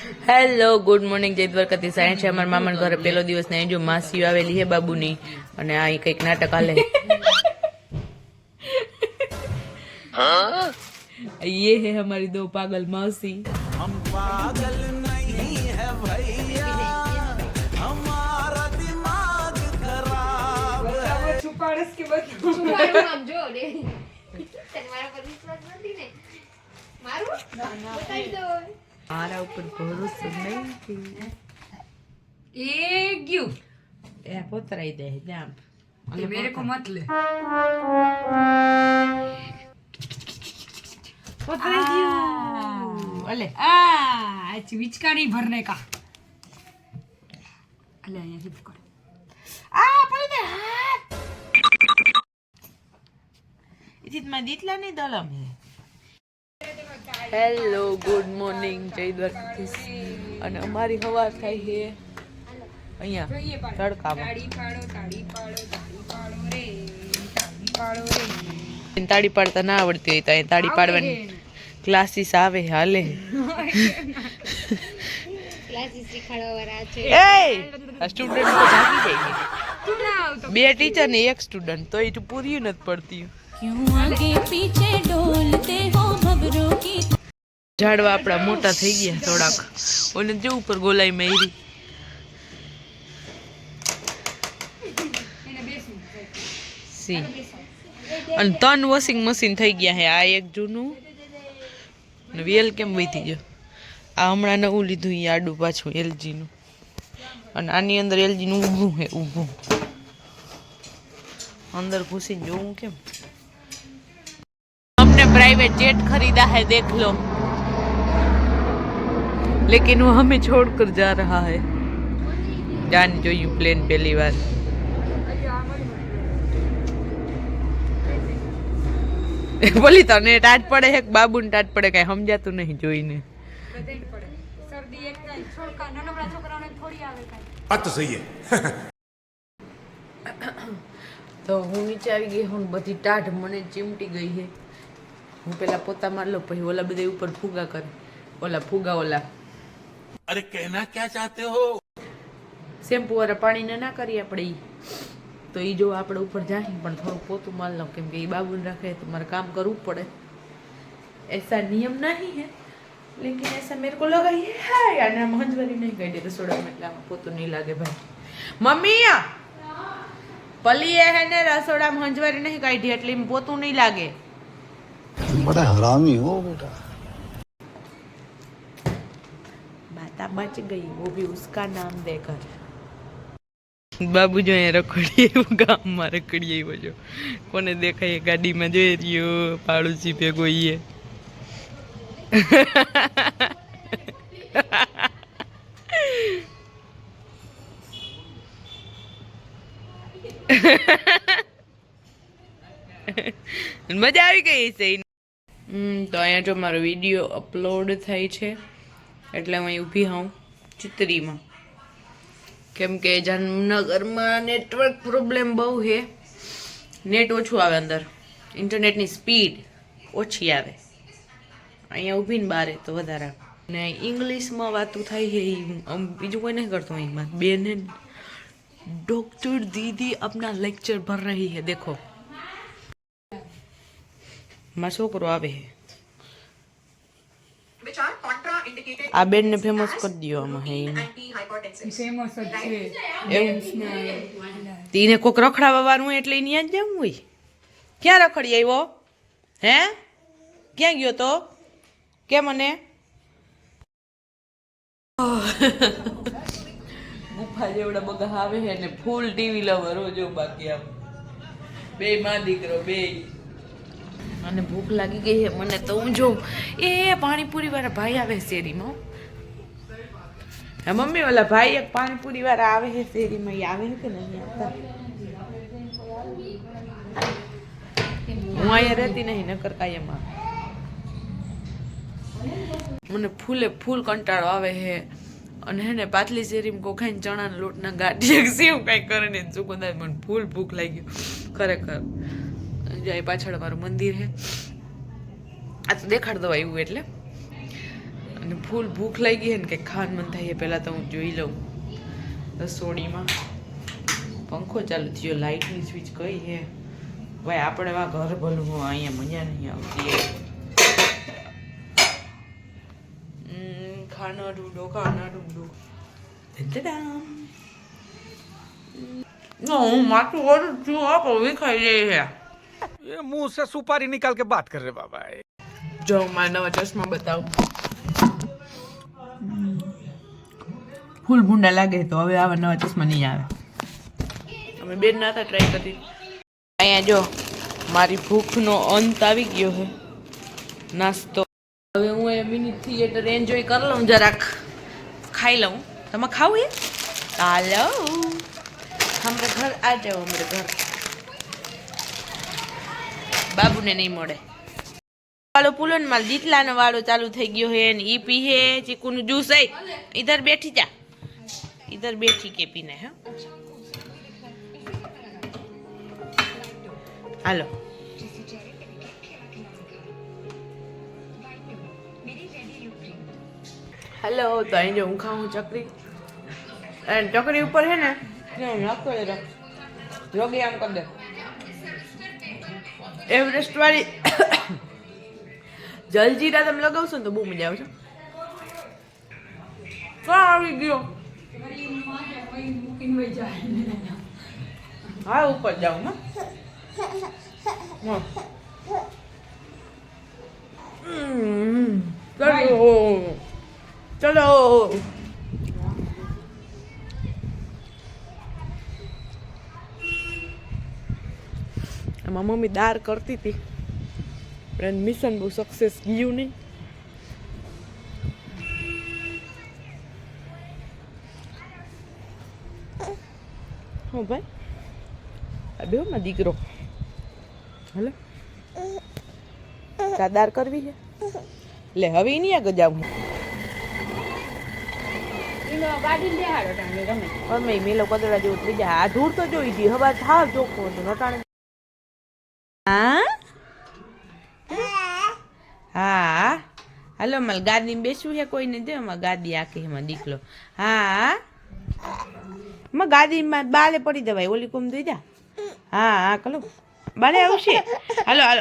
Hello good morning જય દ્વારકાથી science છે અમારા મામાના ઘરે પહેલો દિવસ ને જો માસી આવેલી હે બાબુની અને આ કઈક નાટક હાલે ये है हमारी दो पागल मौसी हम पागल नहीं है भैया हमारा दिमाग खराब है छुपाड़स के बाद हम जो दे તમારા પર વિશ્વાસ નથી ને મારું બતાવી દો મારા ઉપર ભરોસો નહીં એ ગયું એ પોતરાઈ દે જામ ये मेरे को मत ले पोतराई दियो अले आज विचकानी भरने का अले यहाँ से पकड़ पड़े दे हाथ इतना दितला नहीं दलम है હેલો ગુડ મોર્નિંગ જય દ્વારકાધીશ અને અમારી હવા થાય છે અહીંયા તડકામાં તાળી પાડતા ના આવડતી હોય તો અહીં તાળી પાડવાની ક્લાસીસ આવે હાલે સ્ટુડન્ટ તો જાગી જાય બે ટીચર ને એક સ્ટુડન્ટ તો એ પૂરી નથી પડતી क्यों आगे पीछे डोलते हो भवरों की झाड़वा આપડા મોટા થઈ ગયા થોડાક ઓને જો ઉપર ગોલાઈ મેરી સી અને ત્રણ વોશિંગ મશીન થઈ ગયા હે આ એક જૂનું ને વેલ કેમ વધી ગયો આ હમણાં નવું લીધું ઈ આડું પાછું એલજી નું અને આની અંદર એલજી નું ઊભું હે ઊભું અંદર ઘૂસીને જોવું કેમ प्राइवेट जेट खरीदा है देख लो लेकिन वो हमें छोड़कर जा रहा है जान जो यू प्लेन पहली बार बोली तो ने टाट पड़े है बाबू ने टाट पड़े कहीं हम जातु नहीं જોઈને बात तो सही है तो હું નીચે આવી ગઈ હું બધી ટાઢ મને ચીમટી ગઈ છે હું પેલા પોતા માર લો પછી ઓલા બધા ઉપર ફૂગા કરે ઓલા ફૂગા ઓલા अरे कहना क्या चाहते हो શેમ્પુ વાળા પાણીને ના કરીએ આપણે ઈ તો ઈ જો આપણે ઉપર જાય પણ થોડું પોતું માર લો કેમ કે ઈ બાબુને રાખે તો મારે काम કરવું પડે ऐसा नियम नहीं है लेकिन ऐसा मेरे को लगा ये है यार ना मंजवरी नहीं गई दे रसोड़ा में એટલે આમાં પોતું નહીં લાગે ભાઈ મમ્મી પલી है ने रसोड़ा में मंजवरी नहीं काઢી એટલે એમ પોતું નહીં લાગે बड़ा हरामी हो बेटा माता बच गई वो भी उसका नाम देकर बाबू जो है रखड़िए वो गाम में रखड़िए वो जो कोने देखा ये गाड़ी में जो रियो पाड़ोसी पे कोई है મજા આવી ગઈ છે તો અહીંયા જો મારો વિડીયો અપલોડ થાય છે એટલે હું અહીં ઊભી હોઉં ચિત્રીમાં કેમ કે જામનગરમાં નેટવર્ક પ્રોબ્લેમ બહુ છે નેટ ઓછું આવે અંદર ઇન્ટરનેટની સ્પીડ ઓછી આવે અહીંયા ઊભીને બારે તો વધારે ને ઇંગ્લિશમાં વાતું થાય છે બીજું કોઈ નહીં કરતું અહીંમાં બેન डॉक्टर दीदी अपना लेक्चर भर रही है देखो मां छोकरो आवे है आ बेन ने फेमस कर दियो आमा है फेमस છે तीने कोक रखड़ावा वाळું એટલે ઈ ન્યા જ જવું હોય ક્યાં રખડી આવ્યો હે ક્યાં ગયો તો કે મને ગુફા જેવડા બગા આવે છે ને ફૂલ ટીવી લવર જો બાકી આમ બે માં દીકરો બે અને ભૂખ લાગી ગઈ છે મને તો હું જોઉં એ પાણીપુરી વાળા ભાઈ આવે શેરીમાં હે મમ્મી ઓલા ભાઈ એક પાણીપુરી વાળા આવે છે શેરીમાં એ આવે કે નહીં આવતા હું અહીંયા રહેતી નહીં નકર કાયમાં મને ફૂલે ફૂલ કંટાળો આવે છે અને હે ને પાતલી શેરીમાં કો ખાઈને ચણાના લોટના ગાંઠિયા સેવ કાંઈ કરે ને ચૂકંદર મને ફૂલ ભૂખ લાગી ખરેખર જાય પાછળ મારું મંદિર છે આ તો દેખાડ દો આવ્યું એટલે અને ફૂલ ભૂખ લાગી છે ને કે ખાવાનું મન થાય પહેલાં તો હું જોઈ લઉં રસોડીમાં પંખો ચાલુ થયો લાઇટની સ્વિચ કઈ છે ભાઈ આપણે વા ઘર ભલું હું અહીંયા મજા નહીં આવતી ખાના ઢૂંઢો હું માથું ઓરું છું આપ હવે ખાઈ લે છે ये मुंह से सुपारी निकाल के बात कर रहे बाबा। જો મારા નવા ચશ્મા બતાવું ફૂલ ભૂંડા લાગે તો હવે આવા નવા ચશ્મા નહીં આવે અમે બેન ના હતા ટ્રાય કરી અહીંયા જો મારી ભૂખનો અંત આવી ગયો છે નાસ્તો હવે હું એ મિની થિયેટર એન્જોય કરી લઉં જરાક ખાઈ લઉં તમે ખાવું એ હાલો હમરે ઘર આ જાઓ હમરે ઘર બાબુને નહીં મળે વાળો પુલન માલ દીતલાનો વાળો ચાલુ થઈ ગયો હે ને ઈ પી હે ચીકુનું જ્यूस है इधर बैठी जा इधर बैठी के पीना है હાલો હેલો તો અહીં જો હું ખાઉં ચકરી અને ચકરી ઉપર છે ને નાખતો રે જોગી આમ કરી દે એવરેસ્ટ વાળી જલજીરા તમે લગાવશો ને તો બહુ મજા આવશે ક્યાં આવી ગયો હા ઉપર જાઉં હા ચલો ચલો આમાં મમ્મી દાળ કરતી હતી પણ મિશન બહુ સક્સેસ ગયું નહીં હું ભાઈ આ બે માં દીકરો હલો દાળ કરવી છે લે હવે નહીં આગળ જાઉં અમે મેલો કદડા જેવું થઈ જાય આ ધૂળ તો જોઈ હતી હવે થાવ ચોખ્ખું હતું નટાણે હા હાલો માલ ગાદી બેસવું છે કોઈને દે એમાં ગાદી આખી એમાં દીકલો હા એમાં ગાદીમાં બાલે પડી જવાય ઓલી કોમ દઈ જા હા હા કલો બાલે આવશે હાલો હાલો